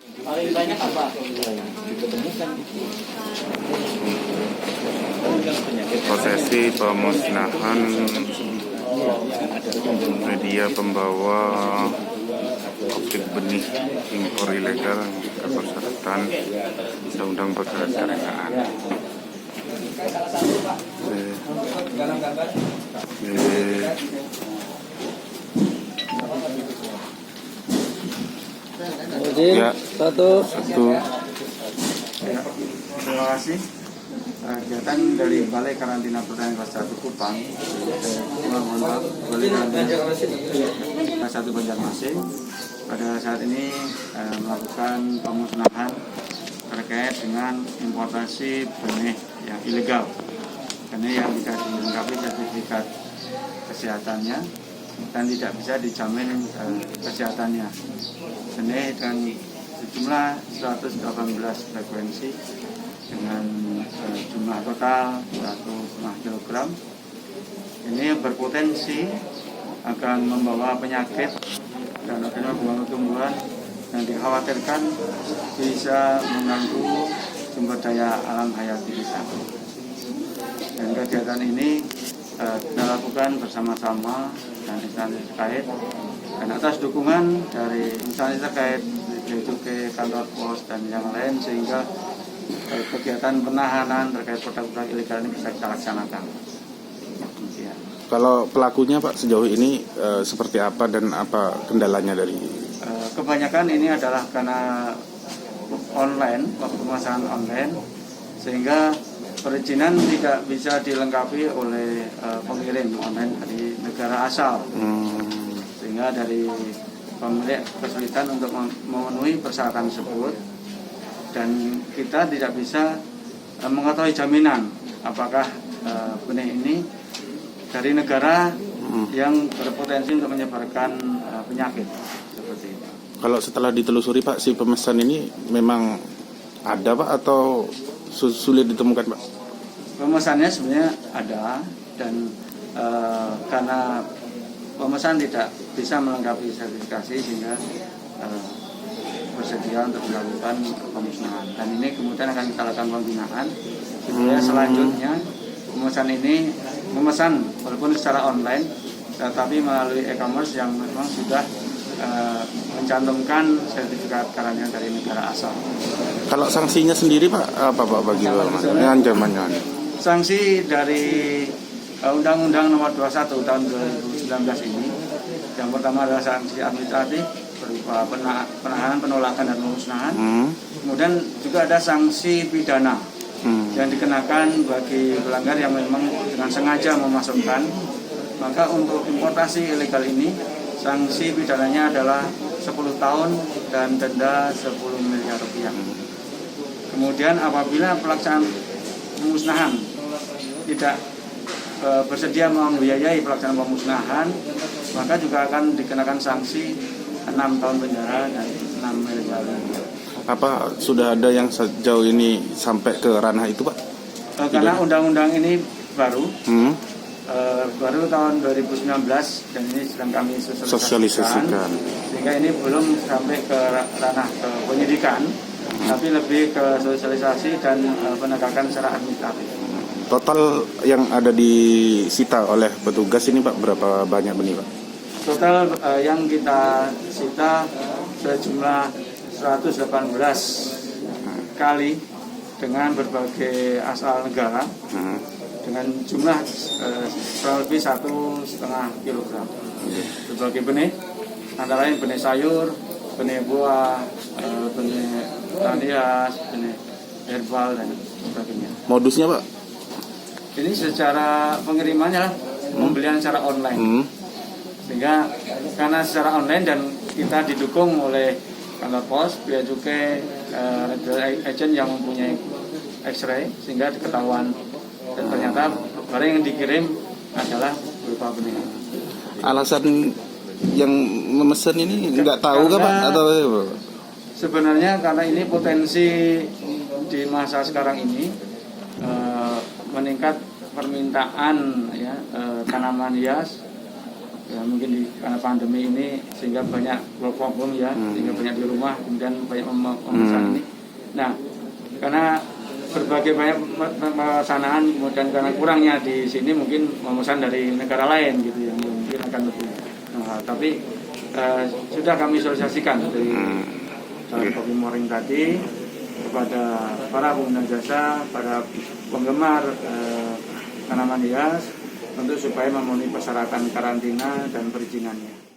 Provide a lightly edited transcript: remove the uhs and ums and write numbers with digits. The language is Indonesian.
Paling banyak apa? Prosesi pemusnahan media pembawa objek benih impor ilegal ke persyaratan Undang-Undang Perdagangan. Ya, satu. Ya, terima kasih. Kegiatan dari Balai Karantina Pertanian Kelas 1 Kupang, Balai Karantina Kelas 1 Banjarmasin, pada saat ini melakukan pemusnahan terkait dengan importasi benih yang ilegal. Benih yang tidak dilengkapi sertifikat kesehatannya dan tidak bisa dijamin kesehatannya. Benih dengan sejumlah 118 frekuensi dengan jumlah total 1,5 kg. Ini berpotensi akan membawa penyakit dan akhirnya membawa tumbuhan yang dikhawatirkan bisa mengganggu sumber daya alam hayati kita. Dan kegiatan ini kita lakukan bersama-sama dan instansi terkait dan atas dukungan dari instansi terkait, yaitu ke kantor pos dan yang lain, sehingga kegiatan penahanan terkait produk-produk ilegal ini bisa kita laksanakan. Ya. Kalau pelakunya Pak sejauh ini seperti apa dan apa kendalanya dari? Kebanyakan ini adalah karena online, pemasaran online, sehingga perizinan tidak bisa dilengkapi oleh pengirim online dari negara asal, sehingga dari pemilik kesulitan untuk memenuhi persyaratan tersebut. Dan kita tidak bisa mengetahui jaminan apakah benih ini dari negara yang berpotensi untuk menyebarkan penyakit seperti itu. Kalau setelah ditelusuri Pak, si pemesan ini memang ada Pak atau sulit ditemukan Pak? Pemesannya sebenarnya ada, dan karena pemesan tidak bisa melengkapi sertifikasi sehingga bersedia untuk melakukan pemusnahan. Dan ini kemudian akan kita lakukan pembinaan supaya selanjutnya pemesan ini memesan walaupun secara online, tetapi melalui e-commerce yang memang sudah mencantumkan sertifikat karantina dari negara asal. Kalau sanksinya sendiri Pak, apa Pak bagi ancamannya? Sanksi dari Undang-Undang Nomor 21 tahun 2019 ini, yang pertama adalah sanksi administratif berupa penahanan, penolakan dan pemusnahan. Kemudian juga ada sanksi pidana yang dikenakan bagi pelanggar yang memang dengan sengaja memasukkan. Maka untuk importasi ilegal ini, sanksi pidananya adalah 10 tahun dan denda 10 miliar rupiah. Kemudian apabila pelaksanaan pemusnahan tidak bersedia membiayai pelaksanaan pemusnahan, maka juga akan dikenakan sanksi 6 tahun penjara dan 6 miliar rupiah. Apa sudah ada yang sejauh ini sampai ke ranah itu Pak? Karena undang-undang ini baru tahun 2019 dan ini sedang kami sosialisasikan, sehingga ini belum sampai ke ranah ke penyidikan, tapi lebih ke sosialisasi dan penegakan secara administratif. Total yang ada disita oleh petugas ini Pak, berapa banyak benih Pak? Total yang kita sita sejumlah 118 kali dengan berbagai asal negara, dengan jumlah kurang lebih 1,5 kilogram. Berbagai benih, antara lain benih sayur, benih buah, benih tanias, benih herbal dan sebagainya. Modusnya Pak? Ini secara pengirimannya pembelian secara online, sehingga karena secara online dan kita didukung oleh kantor pos, bea cukai, agent yang mempunyai X-ray, sehingga diketahuan dan ternyata barang yang dikirim adalah berupa benih. Alasan yang memesan ini nggak tahu kan Pak atau apa? Sebenarnya karena ini potensi di masa sekarang ini meningkat permintaan tanaman hias Ya mungkin karena pandemi ini sehingga banyak work from home ya, sehingga banyak di rumah, kemudian banyak memesan ini. Nah, karena berbagai banyak pemesanan, kemudian karena kurangnya di sini mungkin memesan dari negara lain gitu yang mungkin akan lebih. Nah, tapi sudah kami sosialisasikan dari kopi moring tadi kepada para pengguna jasa, para penggemar tanaman hias untuk supaya memenuhi persyaratan karantina dan perizinannya.